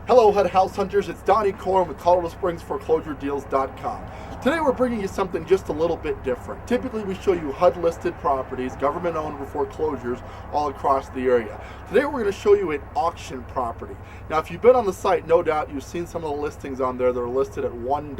Hello, HUD House Hunters. It's Donnie Corn with ColoradoSpringsForeclosureDeals.com. Today we're bringing you something just a little bit different. Typically we show you HUD-listed properties, government-owned foreclosures all across the area. Today we're going to show you an auction property. Now, if you've been on the site, no doubt you've seen some of the listings on there that are listed at $1.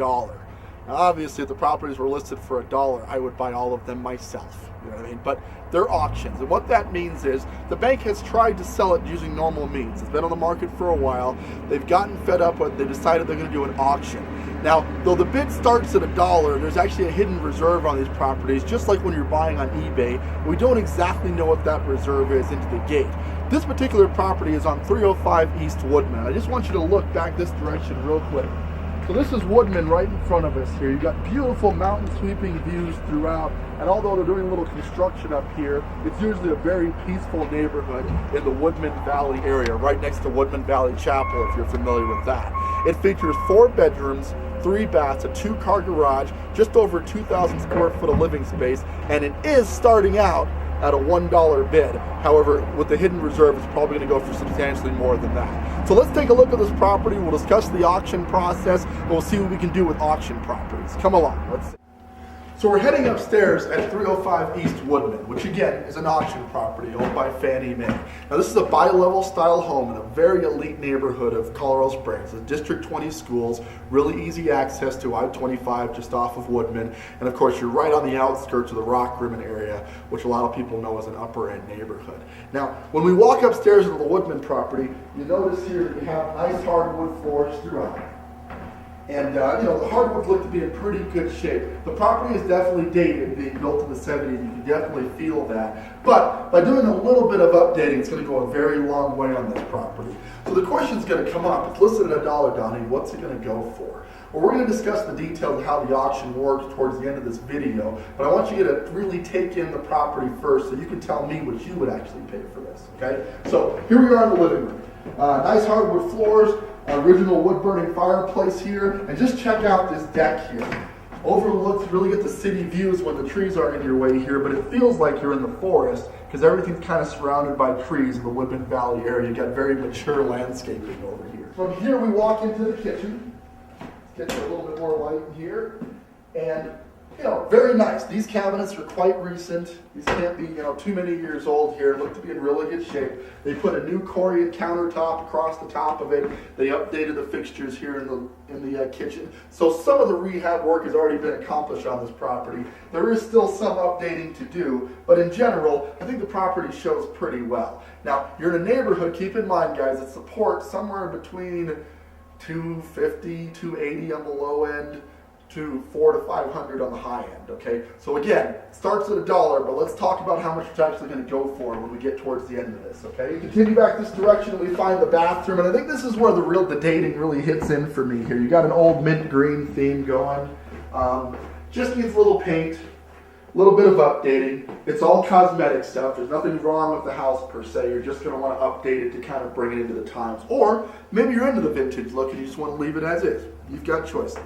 Now, obviously, if the properties were listed for $1, I would buy all of them myself. You know what I mean? But they're auctions, and what that means is the bank has tried to sell it using normal means. It's been on the market for a while. They've gotten fed up with it. They decided they're going to do an auction. Now, though the bid starts at $1, there's actually a hidden reserve on these properties, just like when you're buying on eBay. We don't exactly know what that reserve is into the gate. This particular property is on 305 East Woodmen. I just want you to look back this direction real quick. So this is Woodmen right in front of us here. You've got beautiful mountain sweeping views throughout, and although they're doing a little construction up here, it's usually a very peaceful neighborhood in the Woodmen Valley area, right next to Woodmen Valley Chapel, if you're familiar with that. It features 4 bedrooms, 3 baths, a 2-car garage, just over 2,000 square foot of living space, and it is starting out at a $1 bid. However, with the hidden reserve, it's probably going to go for substantially more than that. So let's take a look at this property. We'll discuss the auction process, and we'll see what we can do with auction properties. Come along. Let's see. So we're heading upstairs at 305 East Woodmen, which again is an auction property owned by Fannie Mae. Now this is a bi-level style home in a very elite neighborhood of Colorado Springs. It's District 20 schools, really easy access to I-25 just off of Woodmen, and of course you're right on the outskirts of the Rock Rimmon area, which a lot of people know as an upper end neighborhood. Now when we walk upstairs into the Woodmen property, you notice here that you have nice hardwood floors throughout. And the hardwoods look to be in pretty good shape. The property is definitely dated, being built in the 70s. You can definitely feel that. But by doing a little bit of updating, it's going to go a very long way on this property. So the question's going to come up. It's listed at $1, Donnie. What's it going to go for? Well, we're going to discuss the details of how the auction works towards the end of this video. But I want you to really take in the property first so you can tell me what you would actually pay for this. Okay? So here we are in the living room. Nice hardwood floors. Original wood-burning fireplace here, and just check out this deck here. Overlooks, really get the city views when the trees aren't in your way here, but it feels like you're in the forest because everything's kind of surrounded by trees in the Woodmen Valley area. You've got very mature landscaping over here. From here we walk into the kitchen. Let's get a little bit more light in here. And very nice. These cabinets are quite recent. These can't be, too many years old here. Look to be in really good shape. They put a new Corian countertop across the top of it. They updated the fixtures here in the kitchen. So some of the rehab work has already been accomplished on this property. There is still some updating to do, but in general, I think the property shows pretty well. Now, you're in a neighborhood, keep in mind, guys, that supports somewhere between $250, $280 on the low end, to $400 to $500 on the high end, okay? So again, it starts at $1, but let's talk about how much it's actually going to go for when we get towards the end of this, okay? We continue back this direction and we find the bathroom, and I think this is where the dating really hits in for me here. You got an old mint green theme going. Just needs a little paint, a little bit of updating. It's all cosmetic stuff. There's nothing wrong with the house per se. You're just going to want to update it to kind of bring it into the times. Or maybe you're into the vintage look and you just want to leave it as is. You've got choices.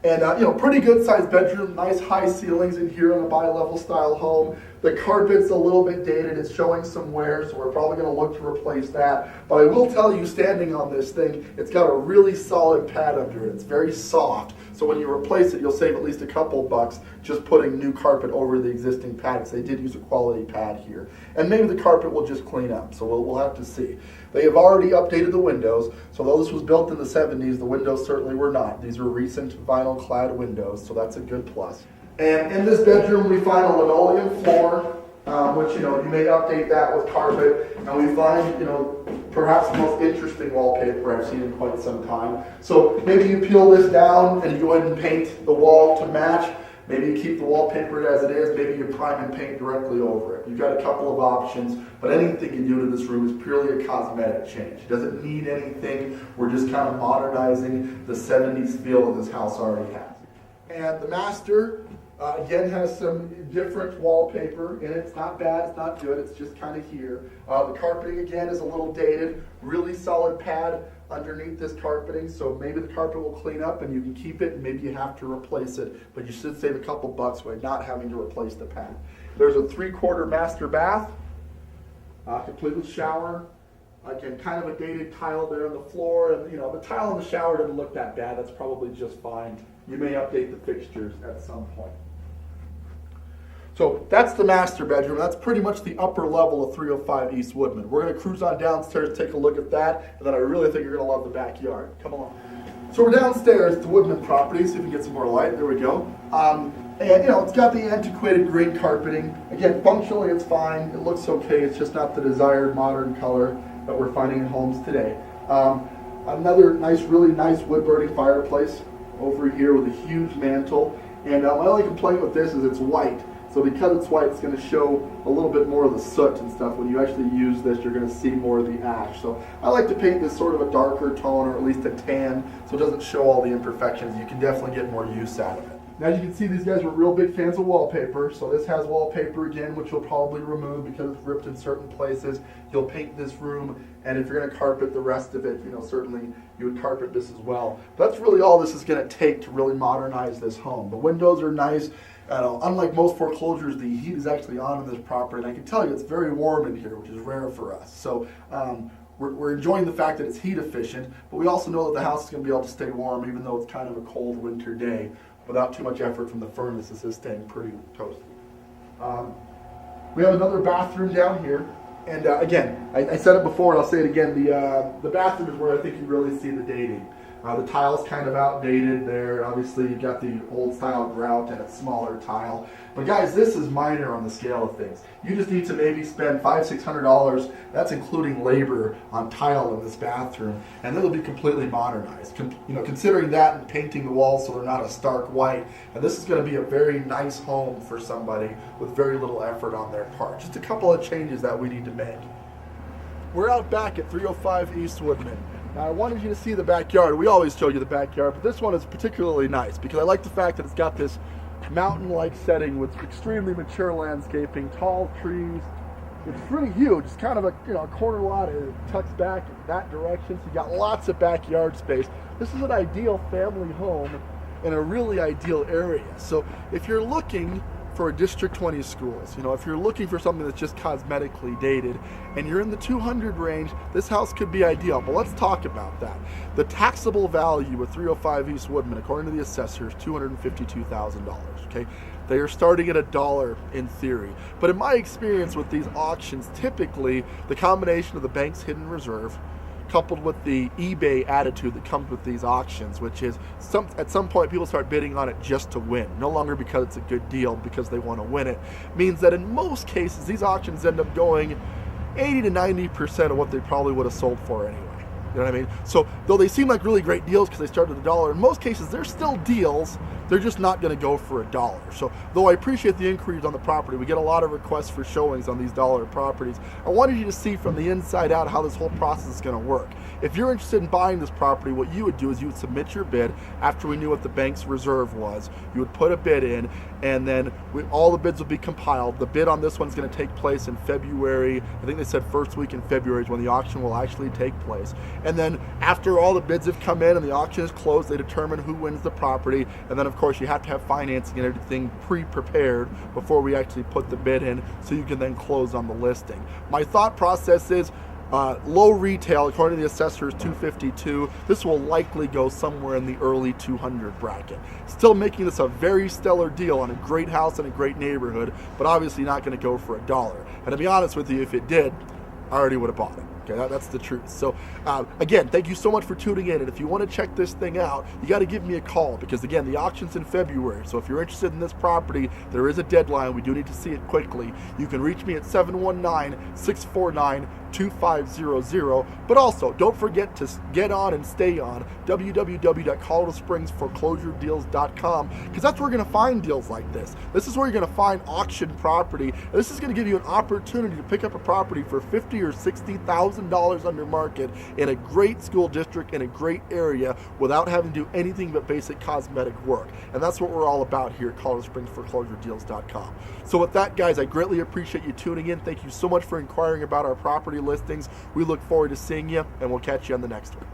And pretty good sized bedroom, nice high ceilings in here in a bi-level style home. The carpet's a little bit dated, it's showing some wear, so we're probably going to look to replace that. But I will tell you, standing on this thing, it's got a really solid pad under it. It's very soft, so when you replace it, you'll save at least a couple bucks just putting new carpet over the existing pad, because they did use a quality pad here. And maybe the carpet will just clean up, so we'll have to see. They have already updated the windows, so though this was built in the 70s, the windows certainly were not. These were recent vinyl-clad windows, so that's a good plus. And in this bedroom, we find a linoleum floor, which, you may update that with carpet. And we find, perhaps the most interesting wallpaper I've seen in quite some time. So maybe you peel this down and you go ahead and paint the wall to match. Maybe you keep the wallpaper as it is. Maybe you prime and paint directly over it. You've got a couple of options, but anything you do to this room is purely a cosmetic change. It doesn't need anything. We're just kind of modernizing the 70s feel that this house already has. And the master, again, has some different wallpaper in it. It's not bad, it's not good, it's just kind of here. The carpeting, again, is a little dated. Really solid pad underneath this carpeting, so maybe the carpet will clean up and you can keep it, and maybe you have to replace it, but you should save a couple bucks by not having to replace the pad. There's a 3/4 master bath, complete with shower, Again, kind of a dated tile there on the floor, and the tile in the shower doesn't look that bad. That's probably just fine. You may update the fixtures at some point. So that's the master bedroom. That's pretty much the upper level of 305 East Woodmen. We're going to cruise on downstairs, take a look at that, and then I really think you're going to love the backyard. Come along. So we're downstairs at the Woodmen property. See if we can get some more light. There we go. And it's got the antiquated green carpeting. Again, functionally it's fine. It looks okay. It's just not the desired modern color that we're finding in homes today. Another really nice wood burning fireplace over here with a huge mantle. And my only complaint with this is it's white. So because it's white, it's going to show a little bit more of the soot and stuff. When you actually use this, you're going to see more of the ash. So I like to paint this sort of a darker tone, or at least a tan, so it doesn't show all the imperfections. You can definitely get more use out of it. Now you can see these guys were real big fans of wallpaper. So this has wallpaper again, which you'll probably remove because it's ripped in certain places. You'll paint this room, and if you're going to carpet the rest of it, certainly you would carpet this as well. But that's really all this is going to take to really modernize this home. The windows are nice. Unlike most foreclosures, the heat is actually on in this property, and I can tell you it's very warm in here, which is rare for us. So we're enjoying the fact that it's heat efficient, but we also know that the house is going to be able to stay warm even though it's kind of a cold winter day. Without too much effort from the furnace, this is staying pretty toasty. We have another bathroom down here, and again, I said it before and I'll say it again, the bathroom is where I think you really see the dating. The tile's kind of outdated there. Obviously, you've got the old style grout and a smaller tile. But guys, this is minor on the scale of things. You just need to maybe spend $500-600. That's including labor on tile in this bathroom, and it'll be completely modernized. Considering that and painting the walls so they're not a stark white, and this is going to be a very nice home for somebody with very little effort on their part. Just a couple of changes that we need to make. We're out back at 305 East Woodmen. Now, I wanted you to see the backyard. We always show you the backyard, but this one is particularly nice because I like the fact that it's got this mountain-like setting with extremely mature landscaping, tall trees. It's pretty huge. It's kind of a corner lot. It tucks back in that direction, so you got lots of backyard space. This is an ideal family home in a really ideal area. So if you're looking for District 20 schools, if you're looking for something that's just cosmetically dated and you're in the 200 range, this house could be ideal. But let's talk about that. The taxable value of 305 East Woodmen, according to the assessor, is $252,000. Okay, they are starting at $1 in theory, but in my experience with these auctions, typically the combination of the bank's hidden reserve coupled with the eBay attitude that comes with these auctions, which is at some point people start bidding on it just to win, no longer because it's a good deal, because they want to win it, means that in most cases these auctions end up going 80 to 90% of what they probably would have sold for anyway. You know what I mean? So though they seem like really great deals because they started at $1, in most cases they're still deals. They're just not going to go for $1. So though I appreciate the inquiries on the property, we get a lot of requests for showings on these dollar properties. I wanted you to see from the inside out how this whole process is going to work. If you're interested in buying this property, what you would do is you would submit your bid after we knew what the bank's reserve was. You would put a bid in, and then all the bids would be compiled. The bid on this one's going to take place in February. I think they said first week in February is when the auction will actually take place. And then after all the bids have come in and the auction is closed, they determine who wins the property. And then of course you have to have financing and everything pre-prepared before we actually put the bid in, so you can then close on the listing. My thought process is low retail, according to the assessor, is $252. This will likely go somewhere in the early 200 bracket. Still making this a very stellar deal on a great house in a great neighborhood, but obviously not going to go for $1. And to be honest with you, if it did, I already would have bought it. Okay, that's the truth. So again, thank you so much for tuning in, and if you want to check this thing out, you got to give me a call, because again, the auction's in February. So if you're interested in this property, there is a deadline. We do need to see it quickly. You can reach me at 719-649-2500, but also don't forget to get on and stay on www.coloradospringsforeclosuredeals.com, because that's where you're going to find deals like this. This is where you're going to find auction property. This is going to give you an opportunity to pick up a property for $50,000 or $60,000 under market in a great school district in a great area without having to do anything but basic cosmetic work. And that's what we're all about here at coloradospringsforeclosuredeals.com. So with that, guys, I greatly appreciate you tuning in. Thank you so much for inquiring about our property listings. We look forward to seeing you, and we'll catch you on the next one.